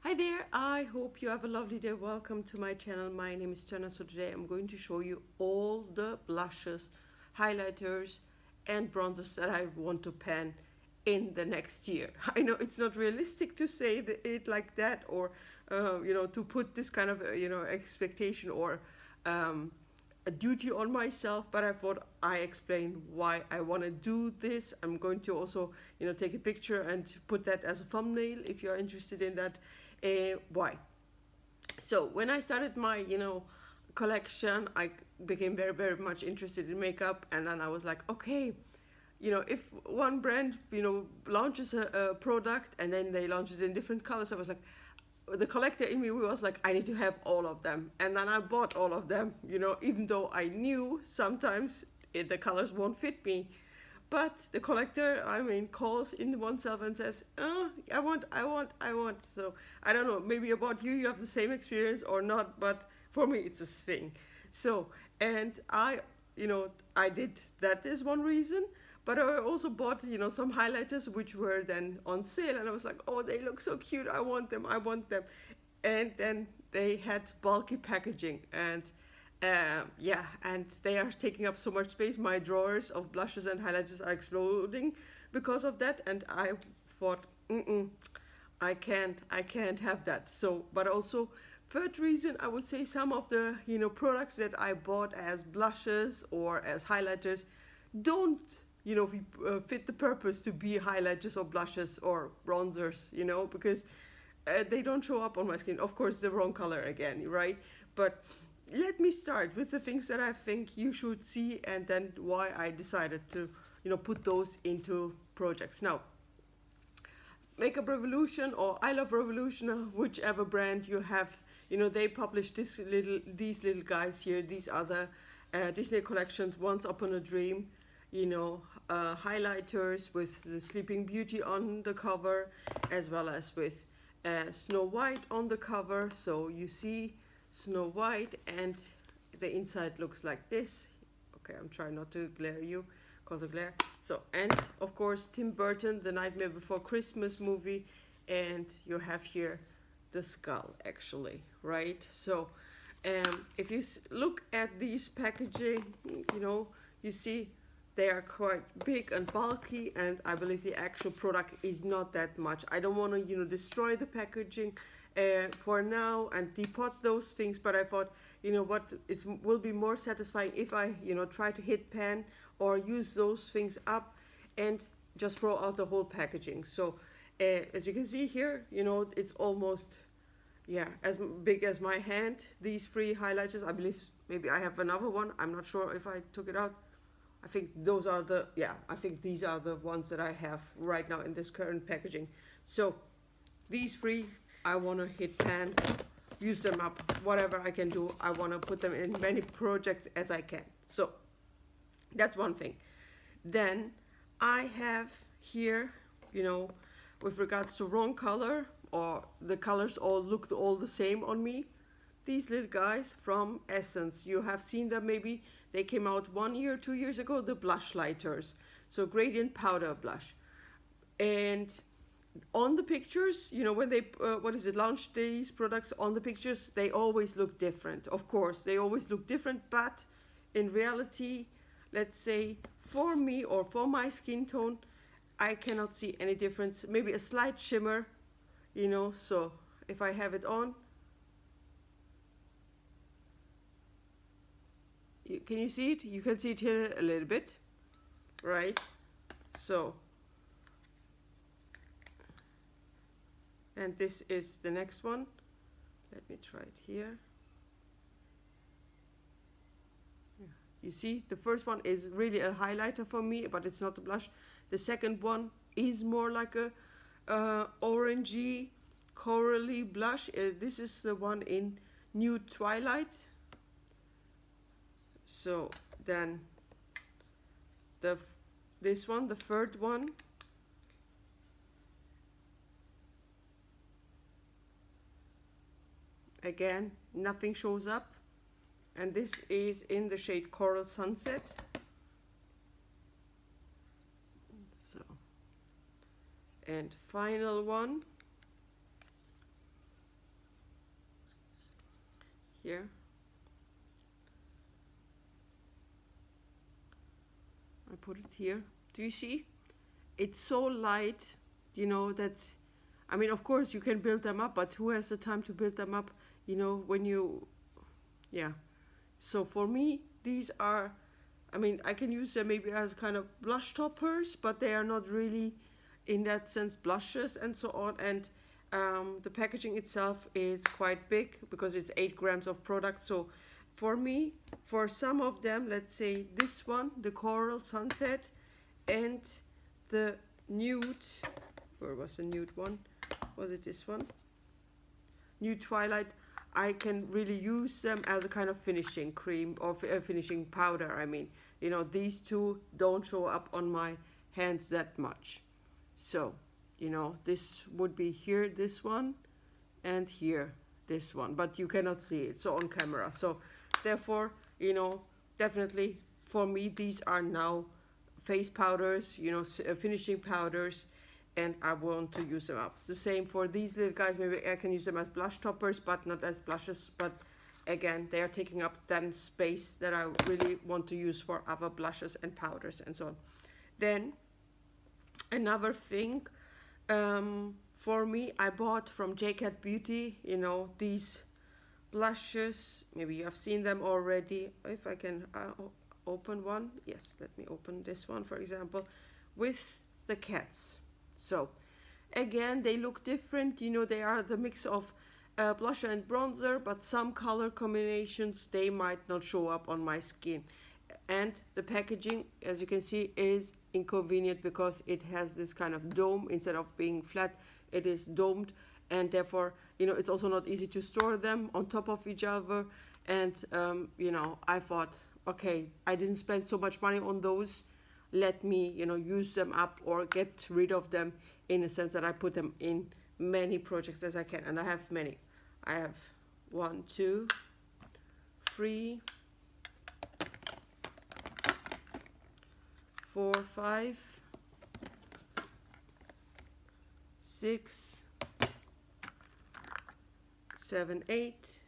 Hi there, I hope you have a lovely day. Welcome to my channel. My name is Tana. So today I'm going to show you all the blushes, highlighters and bronzers that I want to pan in the next year. I know it's not realistic to say it like that, or to put this kind of expectation or um, a duty on myself, but I thought I explain why I want to do this. I'm going to also take a picture and put that as a thumbnail if you're interested in that. Why? So when I started my collection, I became very much interested in makeup, and then I was like, okay, if one brand launches a product and then they launch it in different colors, I was like, the collector in me was like, I need to have all of them. And then I bought all of them, even though I knew sometimes the colors won't fit me. But the collector, calls in oneself and says, oh, I want. So I don't know, maybe about you have the same experience or not, but for me it's a thing. So, and I did, that is one reason. But I also bought, some highlighters which were then on sale, and I was like, oh, they look so cute, I want them. And then they had bulky packaging, and yeah, and they are taking up so much space. My drawers of blushes and highlighters are exploding because of that, and I thought, I can't have that. So, but also, third reason, I would say some of the products that I bought as blushes or as highlighters don't fit the purpose to be highlighters or blushes or bronzers, because they don't show up on my skin. Of course, the wrong color again, right? But let me start with the things that I think you should see, and then why I decided to put those into projects. Now, Makeup Revolution or I Love Revolution, whichever brand you have, they publish these little guys here. These are the Disney collections, Once Upon a Dream, highlighters with the Sleeping Beauty on the cover, as well as with Snow White on the cover. So you see Snow White, and the inside looks like this. Okay, I'm trying not to glare you because of glare. So, and of course Tim Burton, The Nightmare Before Christmas movie, and you have here the skull actually, right? So if you look at these packaging, you see they are quite big and bulky, and I believe the actual product is not that much. I don't want to destroy the packaging for now and depot those things, but I thought what, it will be more satisfying if I try to hit pan or use those things up and just throw out the whole packaging. So as you can see here, it's almost, yeah, as big as my hand. These three highlighters, I believe maybe I have another one, I'm not sure if I took it out. I think those are the, yeah, I think these are the ones that I have right now in this current packaging. So these three, I want to hit pan, use them up, whatever I can do. I want to put them in many projects as I can. So that's one thing. Then I have here, with regards to wrong color, or the colors all look all the same on me, these little guys from Essence. You have seen them maybe. They came out 1 year, 2 years ago, the blush lighters. So gradient powder blush. And on the pictures, when they, launch these products on the pictures, they always look different. Of course, they always look different, but in reality, let's say for me or for my skin tone, I cannot see any difference. Maybe a slight shimmer, so if I have it on, can you see it? You can see it here a little bit, right? So, and this is the next one. Let me try it here. You see, the first one is really a highlighter for me, but it's not a blush. The second one is more like a orangey, corally blush. This is the one in Nude Twilight. So then this one, the third one, again, nothing shows up, and this is in the shade Coral Sunset. So, and final one, here. I put it here. Do you see? It's so light, you know, that, I mean, of course you can build them up, but who has the time to build them up, you know, when you, yeah. So for me, these are, I mean, I can use them maybe as kind of blush toppers, but they are not really, in that sense, blushes and so on. And the packaging itself is quite big because it's 8 grams of product. So for me, for some of them, let's say this one, the Coral Sunset, and the nude, where was the nude one? Was it this one? Nude Twilight. I can really use them as a kind of finishing cream or finishing powder. I mean, you know, these two don't show up on my hands that much. So, you know, this would be here, this one, and here, this one. But you cannot see it, so on camera. So, therefore, you know, definitely for me, these are now face powders, you know, finishing powders, and I want to use them up. The same for these little guys. Maybe I can use them as blush toppers, but not as blushes. But again, they are taking up then space that I really want to use for other blushes and powders and so on. Then another thing, for me, I bought from JCat Beauty, you know, these blushes. Maybe you have seen them already. If I can open one. Yes, let me open this one, for example, with the cats. So again, they look different, you know, they are the mix of blusher and bronzer, but some color combinations, they might not show up on my skin. And the packaging, as you can see, is inconvenient because it has this kind of dome. Instead of being flat, it is domed, and therefore, you know, it's also not easy to store them on top of each other. And you know, I thought, okay, I didn't spend so much money on those, let me, you know, use them up or get rid of them, in a sense that I put them in many projects as I can. And I have many. I have 1, 2, 3, 4, 5, 6, 7, 8,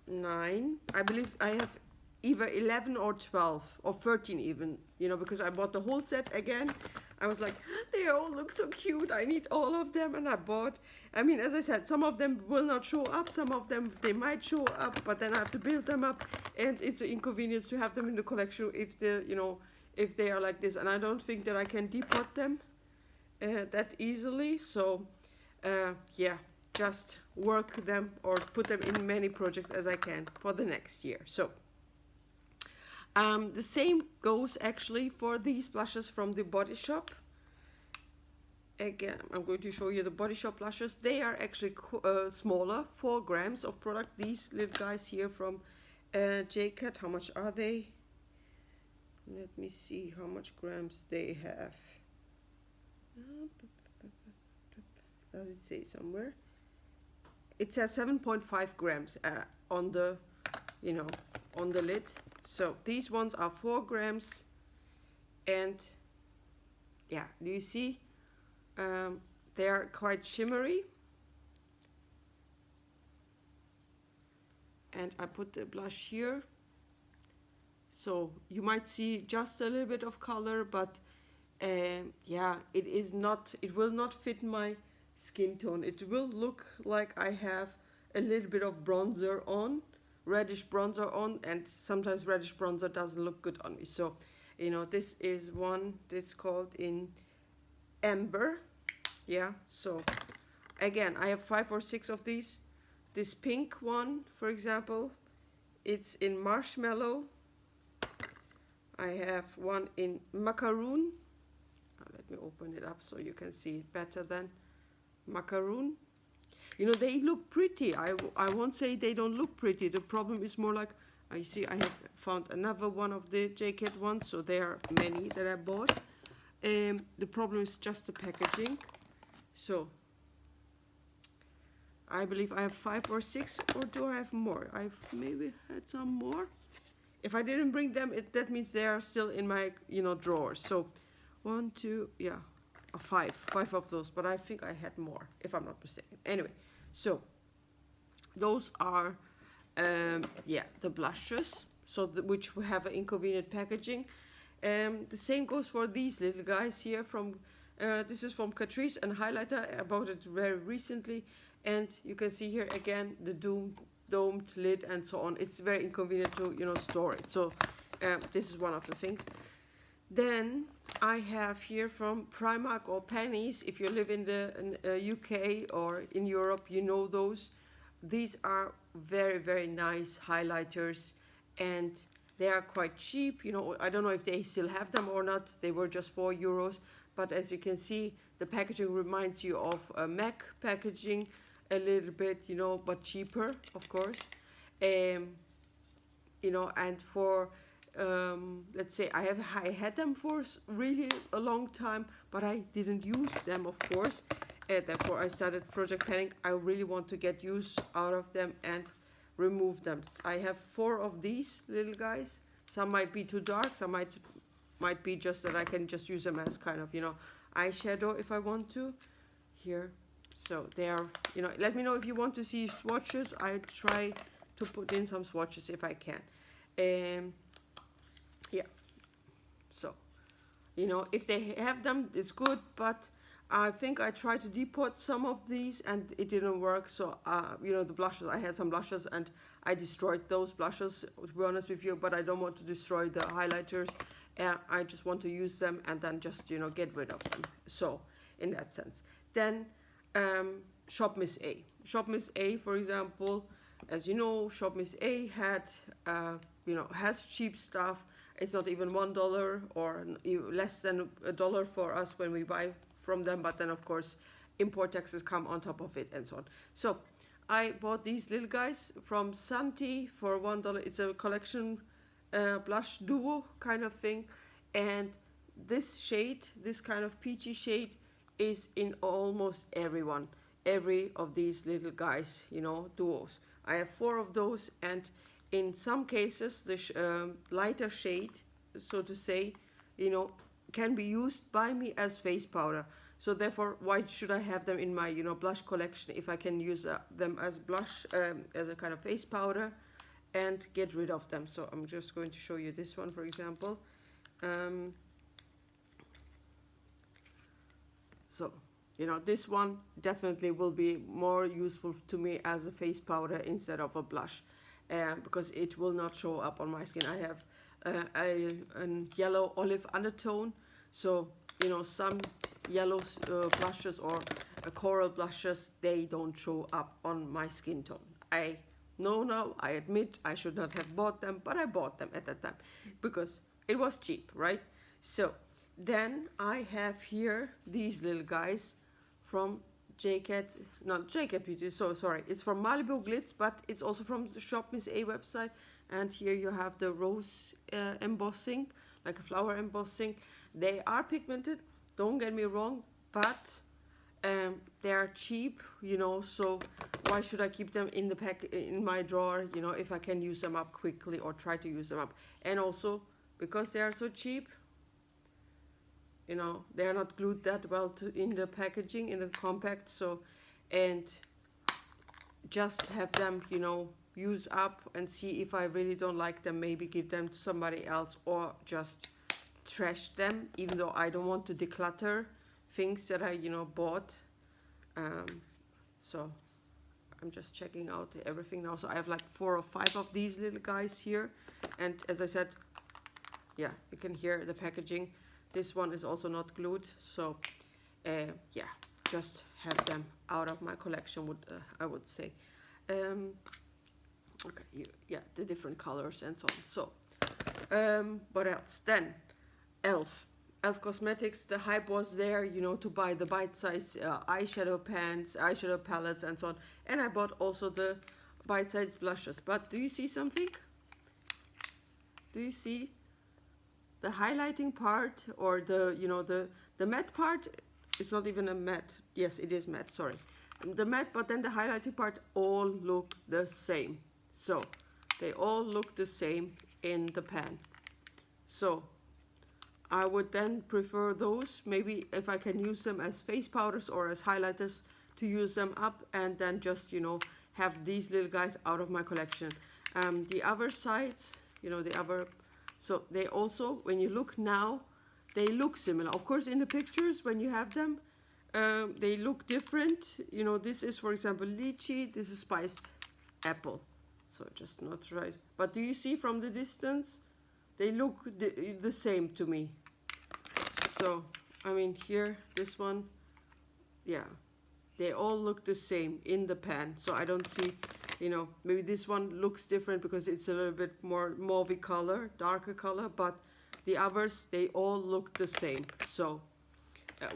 9. I believe I have either 11 or 12 or 13 even, you know, because I bought the whole set again. I was like, they all look so cute, I need all of them, and I bought, I mean, as I said, some of them will not show up, some of them they might show up, but then I have to build them up, and it's an inconvenience to have them in the collection if they, you know, if they are like this. And I don't think that I can depot them that easily. So yeah, just work them or put them in many projects as I can for the next year. So the same goes actually for these blushes from the Body Shop. Again, I'm going to show you the Body Shop blushes. They are actually smaller, 4 grams of product. These little guys here from JCat, how much are they? Let me see how much grams they have. Does it say somewhere? It says 7.5 grams on the, you know, on the lid. So these ones are 4 grams, and yeah, do you see? They are quite shimmery. And I put the blush here. So you might see just a little bit of color, but yeah, it is not, it will not fit my skin tone. It will look like I have a little bit of bronzer on, reddish bronzer on, and sometimes reddish bronzer doesn't look good on me. So, you know, this is one that's called in Amber. Yeah, so again, I have 5 or 6 of these. This pink one, for example, it's in Marshmallow. I have one in Macaroon. Let me open it up so you can see it better than Macaroon. You know, they look pretty. I won't say they don't look pretty. The problem is more like, I see I have found another one of the JCat ones, so there are many that I bought. The problem is just the packaging. So I believe I have 5 or 6, or do I have more? I've maybe had some more. If I didn't bring them, that means they are still in my, you know, drawers. So 1, 2, yeah, 5 of those, but I think I had more, if I'm not mistaken. Anyway, so those are yeah, the blushes, so which have an inconvenient packaging. The same goes for these little guys here from this is from Catrice and highlighter. I bought it very recently, and you can see here again the domed lid and so on. It's very inconvenient to, you know, store it. So this is one of the things. Then I have here from Primark or Pennies. If you live in the UK or in Europe, you know those. These are very, very nice highlighters, and they are quite cheap. You know, I don't know if they still have them or not. They were just €4, but as you can see, the packaging reminds you of MAC packaging a little bit, you know, but cheaper, of course. You know, and for let's say I had them for really a long time, but I didn't use them, of course. Therefore, I started project planning. I really want to get use out of them and remove them. I have 4 of these little guys. Some might be too dark. Some might be just that I can just use them as kind of, you know, eyeshadow if I want to. Here, so they are, you know. Let me know if you want to see swatches. I try to put in some swatches if I can. Yeah. So, you know, if they have them, it's good, but I think I tried to depot some of these and it didn't work. So, you know, the blushes, I had some blushes and I destroyed those blushes, to be honest with you, but I don't want to destroy the highlighters. I just want to use them and then just, you know, get rid of them. So, in that sense. Then, Shop Miss A. Shop Miss A, for example, as you know, Shop Miss A had, you know, has cheap stuff. It's not even $1 or less than $1 for us when we buy from them, but then of course import taxes come on top of it and so on. So I bought these little guys from Santi for $1. It's a collection blush duo kind of thing, and this shade, this kind of peachy shade, is in almost every of these little guys, you know, duos. I have 4 of those, and in some cases the lighter shade, so to say, you know, can be used by me as face powder. So therefore, why should I have them in my, you know, blush collection if I can use them as blush, as a kind of face powder, and get rid of them? So I'm just going to show you this one, for example. So, you know, this one definitely will be more useful to me as a face powder instead of a blush, because it will not show up on my skin. I have a yellow olive undertone, so, you know, some yellow blushes or coral blushes, they don't show up on my skin tone. I know now, I admit I should not have bought them, but I bought them at that time because it was cheap, right? So then I have here these little guys from not JCat Beauty, so sorry, it's from Malibu Glitz, but it's also from the Shop Miss A website. And here you have the rose embossing, like a flower embossing. They are pigmented, don't get me wrong, but they are cheap, you know, so why should I keep them in the in my drawer, you know, if I can use them up quickly or try to use them up. And also because they are so cheap, you know, they are not glued that well in the packaging, in the compact. So, and just have them, you know, use up and see if I really don't like them, maybe give them to somebody else or just trash them, even though I don't want to declutter things that I, you know, bought. So I'm just checking out everything now. So I have like 4 or 5 of these little guys here, and as I said, yeah, you can hear the packaging. This one is also not glued, so yeah, just have them out of my collection, I would say. Okay, yeah, the different colors and so on. So, what else? Then, Elf Cosmetics, the hype was there, you know, to buy the bite-sized eyeshadow pans, eyeshadow palettes and so on. And I bought also the bite-sized blushes. But do you see something? Do you see the highlighting part, or the, you know, the matte part? It's not even a matte. Yes, it is matte, sorry. The matte, but then the highlighting part all look the same. So they all look the same in the pan. So I would then prefer those, maybe if I can use them as face powders or as highlighters, to use them up and then just, you know, have these little guys out of my collection. The other sides, you know, the other, so they also, when you look now, they look similar. Of course, in the pictures, when you have them, they look different. You know, this is, for example, lychee, this is spiced apple. So just not right. But do you see from the distance? They look the same to me. So, I mean, here, this one, yeah, they all look the same in the pan. So I don't see, you know, maybe this one looks different because it's a little bit more mauve color, darker color, but the others, they all look the same. So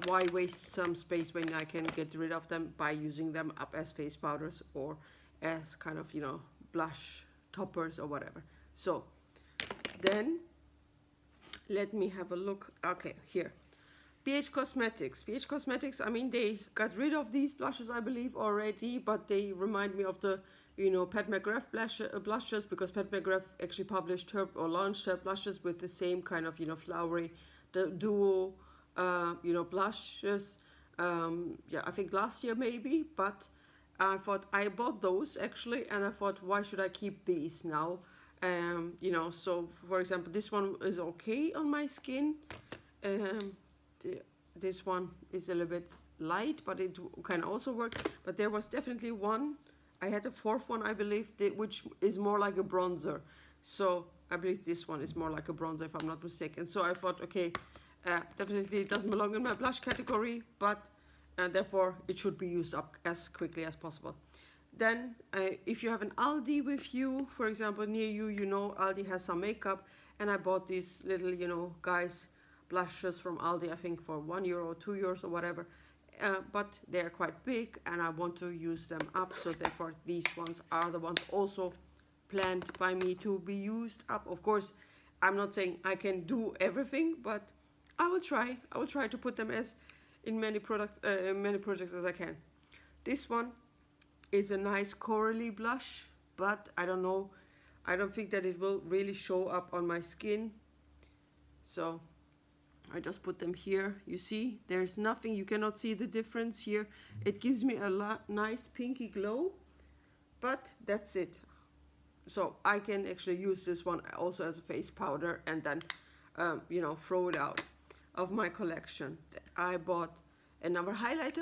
why waste some space when I can get rid of them by using them up as face powders or as kind of, you know, blush toppers or whatever. So then let me have a look. Okay, here. BH Cosmetics. BH Cosmetics, I mean, they got rid of these blushes, I believe, already, but they remind me of the, you know, Pat McGrath blushes, because Pat McGrath actually published her, or launched her blushes with the same kind of, you know, flowery, the duo, you know, blushes. Yeah, I think last year maybe, but I thought I bought those actually, and I thought, why should I keep these now? You know, so for example, this one is okay on my skin. This one is a little bit light, but it can also work. But there was definitely one, I had a fourth one, I believe, which is more like a bronzer. So I believe this one is more like a bronzer, if I'm not mistaken. So I thought, okay, definitely it doesn't belong in my blush category, but therefore it should be used up as quickly as possible. Then if you have an Aldi with you, for example, near you, you know Aldi has some makeup, and I bought these little, you know, guys, blushes from Aldi, I think for €1 or €2 or whatever, but they're quite big and I want to use them up, so therefore these ones are the ones also planned by me to be used up. Of course, I'm not saying I can do everything, but I will try to put them as in many projects as I can. This one is a nice corally blush, but I don't know, I don't think that it will really show up on my skin, so I just put them here. You see, there's nothing, you cannot see the difference here. It gives me a nice pinky glow, but that's it. So I can actually use this one also as a face powder and then, you know, throw it out of my collection. I bought another highlighter.